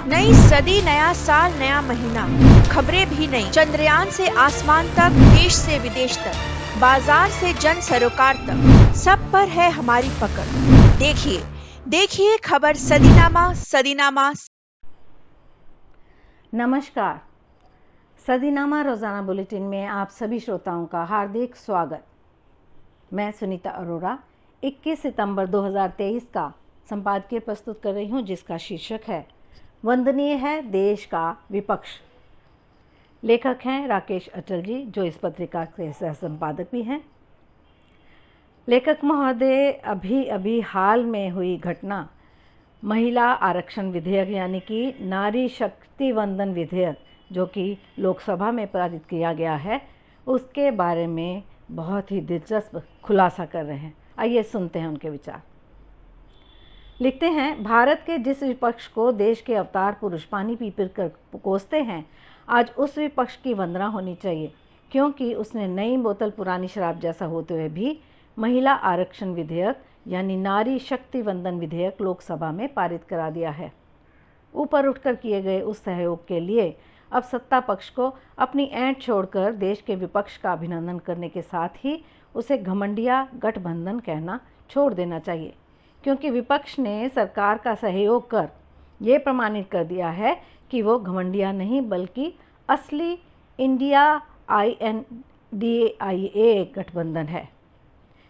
नई सदी, नया साल, नया महीना, खबरें भी नई। चंद्रयान से आसमान तक, देश से विदेश तक, बाजार से जन सरोकार तक, सब पर है हमारी पकड़। देखिए देखिए खबर सदीनामा सदीनामा। नमस्कार। सदीनामा रोज़ाना बुलेटिन में आप सभी श्रोताओं का हार्दिक स्वागत। मैं सुनीता अरोड़ा 21 सितंबर 2023 का संपादकीय प्रस्तुत कर रही हूं, जिसका शीर्षक है वंदनीय है देश का विपक्ष। लेखक हैं राकेश अटल जी, जो इस पत्रिका के सह संपादक भी हैं। लेखक महोदय, अभी हाल में हुई घटना महिला आरक्षण विधेयक यानी कि नारी शक्ति वंदन विधेयक, जो कि लोकसभा में पारित किया गया है, उसके बारे में बहुत ही दिलचस्प खुलासा कर रहे हैं। आइए सुनते हैं उनके विचार। लिखते हैं, भारत के जिस विपक्ष को देश के अवतार पुरुष पानी पी पी कर कोसते हैं, आज उस विपक्ष की वंदना होनी चाहिए, क्योंकि उसने नई बोतल पुरानी शराब जैसा होते हुए भी महिला आरक्षण विधेयक यानी नारी शक्ति वंदन विधेयक लोकसभा में पारित करा दिया है। ऊपर उठकर किए गए उस सहयोग के लिए अब सत्ता पक्ष को अपनी ऐंठ छोड़कर देश के विपक्ष का अभिनंदन करने के साथ ही उसे घमंडिया गठबंधन कहना छोड़ देना चाहिए, क्योंकि विपक्ष ने सरकार का सहयोग कर ये प्रमाणित कर दिया है कि वो घमंडिया नहीं बल्कि असली इंडिया INDIA गठबंधन है।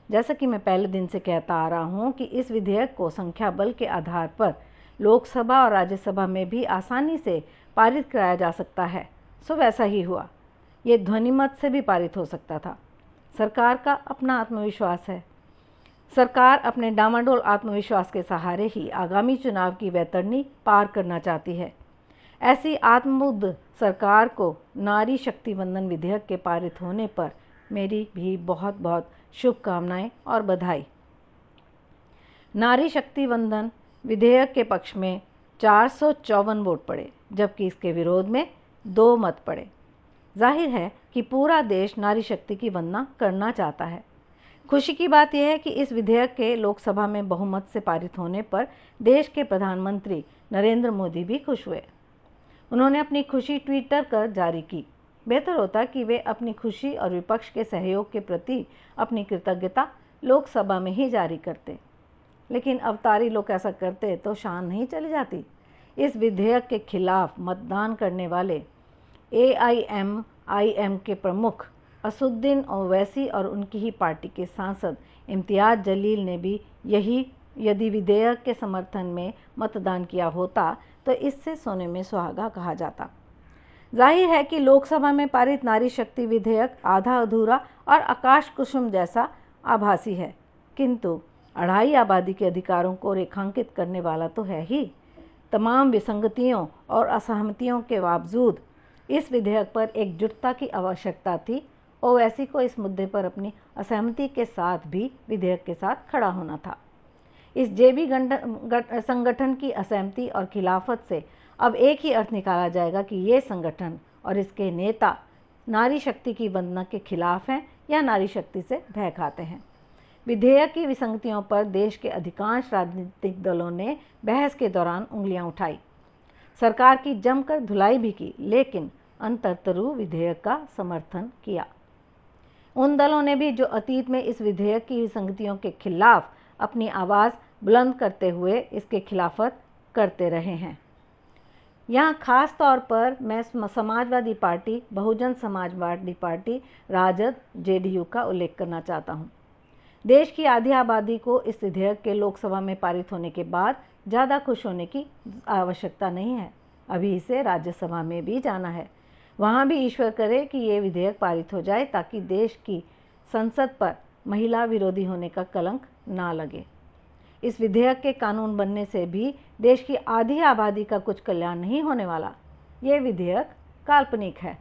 जैसा कि मैं पहले दिन से कहता आ रहा हूँ कि इस विधेयक को संख्या बल के आधार पर लोकसभा और राज्यसभा में भी आसानी से पारित कराया जा सकता है, सो वैसा ही हुआ। ये ध्वनिमत से भी पारित हो सकता था। सरकार का अपना आत्मविश्वास है। सरकार अपने डामाडोल आत्मविश्वास के सहारे ही आगामी चुनाव की वैतरणी पार करना चाहती है। ऐसी आत्मबुद्ध सरकार को नारी शक्ति वंदन विधेयक के पारित होने पर मेरी भी बहुत बहुत शुभकामनाएं और बधाई। नारी शक्ति वंदन विधेयक के पक्ष में 454 वोट पड़े, जबकि इसके विरोध में 2 मत पड़े। जाहिर है कि पूरा देश नारी शक्ति की वंदना करना चाहता है। खुशी की बात यह है कि इस विधेयक के लोकसभा में बहुमत से पारित होने पर देश के प्रधानमंत्री नरेंद्र मोदी भी खुश हुए। उन्होंने अपनी खुशी ट्विटर कर जारी की। बेहतर होता कि वे अपनी खुशी और विपक्ष के सहयोग के प्रति अपनी कृतज्ञता लोकसभा में ही जारी करते, लेकिन अवतारी लोग ऐसा करते तो शान नहीं चली जाती। इस विधेयक के खिलाफ मतदान करने वाले AIMIM के प्रमुख असुद्दीन ओवैसी और उनकी ही पार्टी के सांसद इम्तियाज़ जलील ने भी यदि विधेयक के समर्थन में मतदान किया होता तो इससे सोने में सुहागा कहा जाता। जाहिर है कि लोकसभा में पारित नारी शक्ति विधेयक आधा अधूरा और आकाश कुसुम जैसा आभासी है, किंतु 2.5 आबादी के अधिकारों को रेखांकित करने वाला तो है ही। तमाम विसंगतियों और असहमतियों के बावजूद इस विधेयक पर एकजुटता की आवश्यकता थी। ओवैसी को इस मुद्दे पर अपनी असहमति के साथ भी विधेयक के साथ खड़ा होना था। इस जेबी संगठन की असहमति और खिलाफत से अब एक ही अर्थ निकाला जाएगा कि ये संगठन और इसके नेता नारी शक्ति की वंदना के खिलाफ हैं या नारी शक्ति से भय खाते हैं। विधेयक की विसंगतियों पर देश के अधिकांश राजनीतिक दलों ने बहस के दौरान उंगलियां उठाई, सरकार की जमकर धुलाई भी की, लेकिन अंतरतरु विधेयक का समर्थन किया। उन दलों ने भी जो अतीत में इस विधेयक की विसंगतियों के खिलाफ अपनी आवाज़ बुलंद करते हुए इसके खिलाफत करते रहे हैं। यहाँ खास तौर पर मैं Samajwadi party, Bahujan Samajwadi party, Rajad, JDU का उल्लेख करना चाहता हूँ। देश की आधी आबादी को इस विधेयक के लोकसभा में पारित होने के बाद ज़्यादा खुश होने की आवश्यकता नहीं है। अभी इसे राज्यसभा में भी जाना है। वहाँ भी ईश्वर करे कि ये विधेयक पारित हो जाए, ताकि देश की संसद पर महिला विरोधी होने का कलंक ना लगे। इस विधेयक के कानून बनने से भी देश की आधी आबादी का कुछ कल्याण नहीं होने वाला। ये विधेयक काल्पनिक है।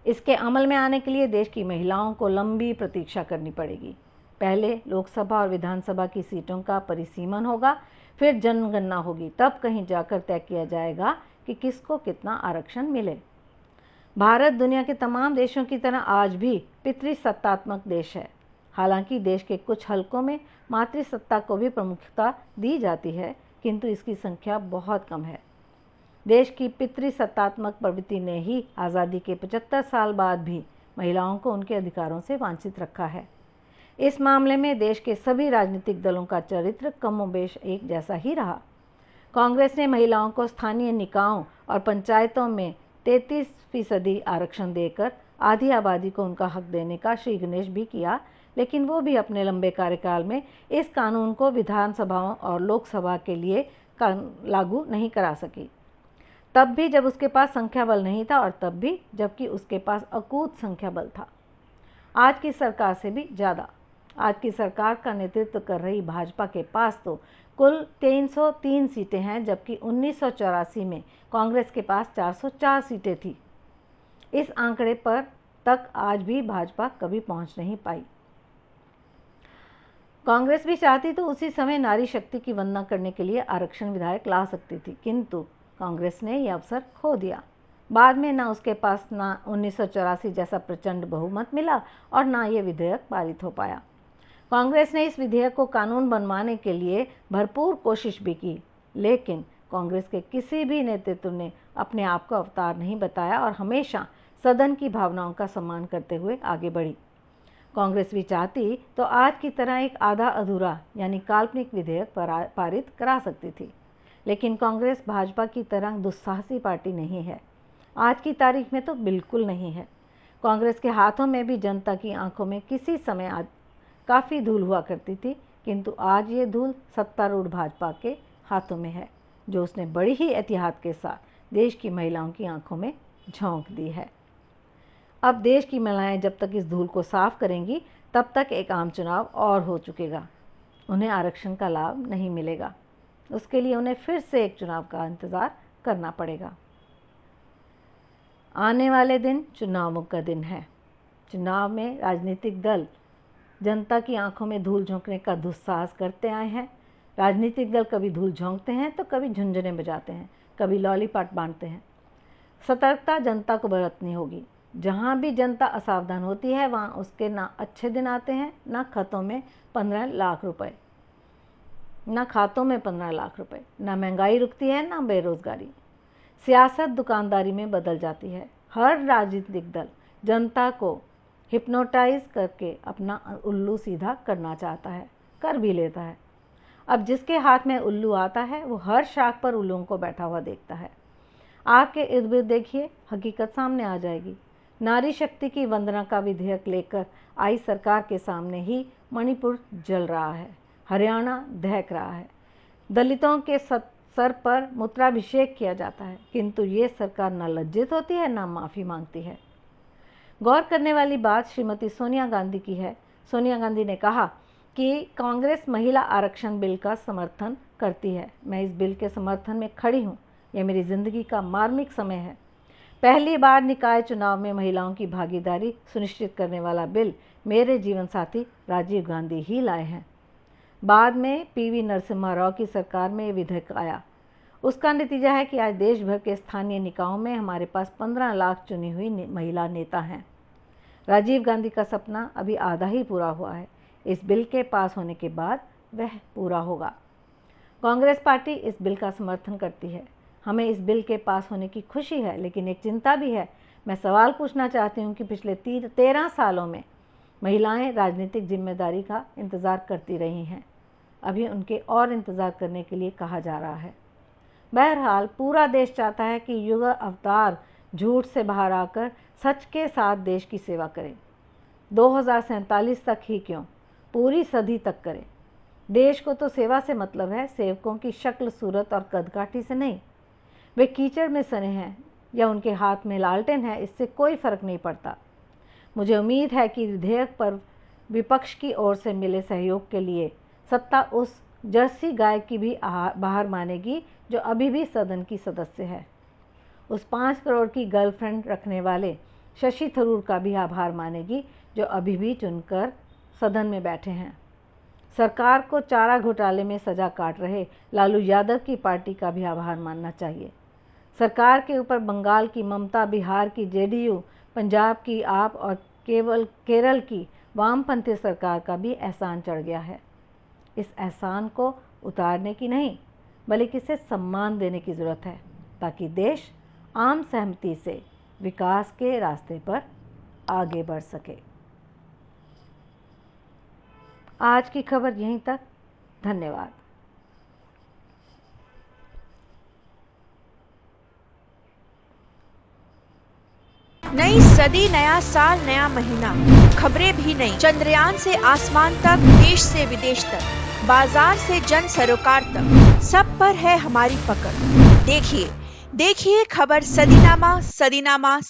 इसके अमल में आने के लिए देश की महिलाओं को लंबी प्रतीक्षा करनी पड़ेगी। पहले लोकसभा और विधानसभा की सीटों का परिसीमन होगा, फिर जनगणना होगी, तब कहीं जाकर तय किया जाएगा कि किसको कितना आरक्षण मिले। भारत दुनिया के तमाम देशों की तरह आज भी पितृसत्तात्मक देश है। हालांकि देश के कुछ हलकों में मातृसत्ता को भी प्रमुखता दी जाती है, किंतु इसकी संख्या बहुत कम है। देश की पितृसत्तात्मक प्रवृत्ति ने ही आज़ादी के 75 साल बाद भी महिलाओं को उनके अधिकारों से वंचित रखा है। इस मामले में देश के सभी राजनीतिक दलों का चरित्र कमोबेश एक जैसा ही रहा। कांग्रेस ने महिलाओं को स्थानीय निकायों और पंचायतों में 33% आरक्षण देकर आधी आबादी को उनका हक देने का श्री गणेश भी किया, लेकिन वो भी अपने लंबे कार्यकाल में इस कानून को विधानसभाओं और लोकसभा के लिए लागू नहीं करा सकी। तब भी जब उसके पास संख्या बल नहीं था और तब भी जबकि उसके पास अकूत संख्या बल था। आज की सरकार से भी ज़्यादा। आज की सरकार का नेतृत्व कर रही भाजपा के पास तो कुल 303 सीटें हैं, जबकि 1984 में कांग्रेस के पास 404 सीटें थी। इस आंकड़े पर तक आज भी भाजपा कभी पहुंच नहीं पाई। कांग्रेस भी चाहती तो उसी समय नारी शक्ति की वंदना करने के लिए आरक्षण विधेयक ला सकती थी, किंतु कांग्रेस ने यह अवसर खो दिया। बाद में ना उसके पास ना 1984 जैसा प्रचंड बहुमत मिला और ना ये विधेयक पारित हो पाया। कांग्रेस ने इस विधेयक को कानून बनवाने के लिए भरपूर कोशिश भी की, लेकिन कांग्रेस के किसी भी नेतृत्व ने अपने आप को अवतार नहीं बताया और हमेशा सदन की भावनाओं का सम्मान करते हुए आगे बढ़ी। कांग्रेस भी चाहती तो आज की तरह एक आधा अधूरा यानी काल्पनिक विधेयक पारित करा सकती थी, लेकिन कांग्रेस भाजपा की तरह दुस्साहसी पार्टी नहीं है। आज की तारीख में तो बिल्कुल नहीं है। कांग्रेस के हाथों में भी जनता की आंखों में किसी समय काफ़ी धूल हुआ करती थी, किंतु आज ये धूल सत्तारूढ़ भाजपा के हाथों में है, जो उसने बड़ी ही एहतियात के साथ देश की महिलाओं की आंखों में झोंक दी है। अब देश की महिलाएं जब तक इस धूल को साफ करेंगी, तब तक एक आम चुनाव और हो चुकेगा। उन्हें आरक्षण का लाभ नहीं मिलेगा। उसके लिए उन्हें फिर से एक चुनाव का इंतज़ार करना पड़ेगा। आने वाले दिन चुनावों का दिन है। चुनाव में राजनीतिक दल जनता की आंखों में धूल झोंकने का दुस्साहस करते आए हैं। राजनीतिक दल कभी धूल झोंकते हैं तो कभी झुंझुने बजाते हैं, कभी लॉलीपॉप बांटते हैं। सतर्कता जनता को बरतनी होगी। जहाँ भी जनता असावधान होती है, वहाँ उसके ना अच्छे दिन आते हैं, ना खातों में 15 लाख रुपए, ना महंगाई रुकती है, ना बेरोजगारी। सियासत दुकानदारी में बदल जाती है। हर राजनीतिक दल जनता को हिप्नोटाइज करके अपना उल्लू सीधा करना चाहता है, कर भी लेता है। अब जिसके हाथ में उल्लू आता है, वो हर शाख पर उल्लुओं को बैठा हुआ देखता है। आपके इर्द गिर्द देखिए, हकीकत सामने आ जाएगी। नारी शक्ति की वंदना का विधेयक लेकर आई सरकार के सामने ही मणिपुर जल रहा है, हरियाणा दहक रहा है, दलितों के सर पर मूत्राभिषेक किया जाता है, किंतु ये सरकार न लज्जित होती है, न माफ़ी मांगती है। गौर करने वाली बात श्रीमती सोनिया गांधी की है। सोनिया गांधी ने कहा कि कांग्रेस महिला आरक्षण बिल का समर्थन करती है। मैं इस बिल के समर्थन में खड़ी हूँ। यह मेरी ज़िंदगी का मार्मिक समय है। पहली बार निकाय चुनाव में महिलाओं की भागीदारी सुनिश्चित करने वाला बिल मेरे जीवन साथी राजीव गांधी ही लाए हैं। बाद में पीवी नरसिम्हा राव की सरकार में विधेयक आया। उसका नतीजा है कि आज देश भर के स्थानीय निकायों में हमारे पास 15 लाख चुनी हुई महिला नेता हैं। राजीव गांधी का सपना अभी आधा ही पूरा हुआ है। इस बिल के पास होने के बाद वह पूरा होगा। कांग्रेस पार्टी इस बिल का समर्थन करती है। हमें इस बिल के पास होने की खुशी है, लेकिन एक चिंता भी है। मैं सवाल पूछना चाहती हूँ कि पिछले 13 सालों में महिलाएं राजनीतिक जिम्मेदारी का इंतज़ार करती रही हैं। अभी उनके और इंतज़ार करने के लिए कहा जा रहा है। बहरहाल पूरा देश चाहता है कि युवा अवतार झूठ से बाहर आकर सच के साथ देश की सेवा करें। 2047 तक ही क्यों, पूरी सदी तक करें। देश को तो सेवा से मतलब है, सेवकों की शक्ल सूरत और कदकाठी से नहीं। वे कीचड़ में सने हैं या उनके हाथ में लालटेन है, इससे कोई फ़र्क नहीं पड़ता। मुझे उम्मीद है कि विधेयक पर विपक्ष की ओर से मिले सहयोग के लिए सत्ता उस जर्सी गाय की भी बाहर मानेगी जो अभी भी सदन की सदस्य है। उस 5 करोड़ की गर्लफ्रेंड रखने वाले शशि थरूर का भी आभार मानेगी जो अभी भी चुनकर सदन में बैठे हैं। सरकार को चारा घोटाले में सजा काट रहे लालू यादव की पार्टी का भी आभार मानना चाहिए। सरकार के ऊपर बंगाल की ममता, बिहार की जेडीयू, पंजाब की आप और केरल की वामपंथी सरकार का भी एहसान चढ़ गया है। इस एहसान को उतारने की नहीं, बल्कि इसे सम्मान देने की ज़रूरत है। ताकि देश आम सहमति से विकास के रास्ते पर आगे बढ़ सके। आज की खबर यहीं तक। धन्यवाद। नई सदी, नया साल, नया महीना, खबरें भी नई। चंद्रयान से आसमान तक, देश से विदेश तक, बाजार से जन सरोकार तक, सब पर है हमारी पकड़। देखिए खबर सदीनामा।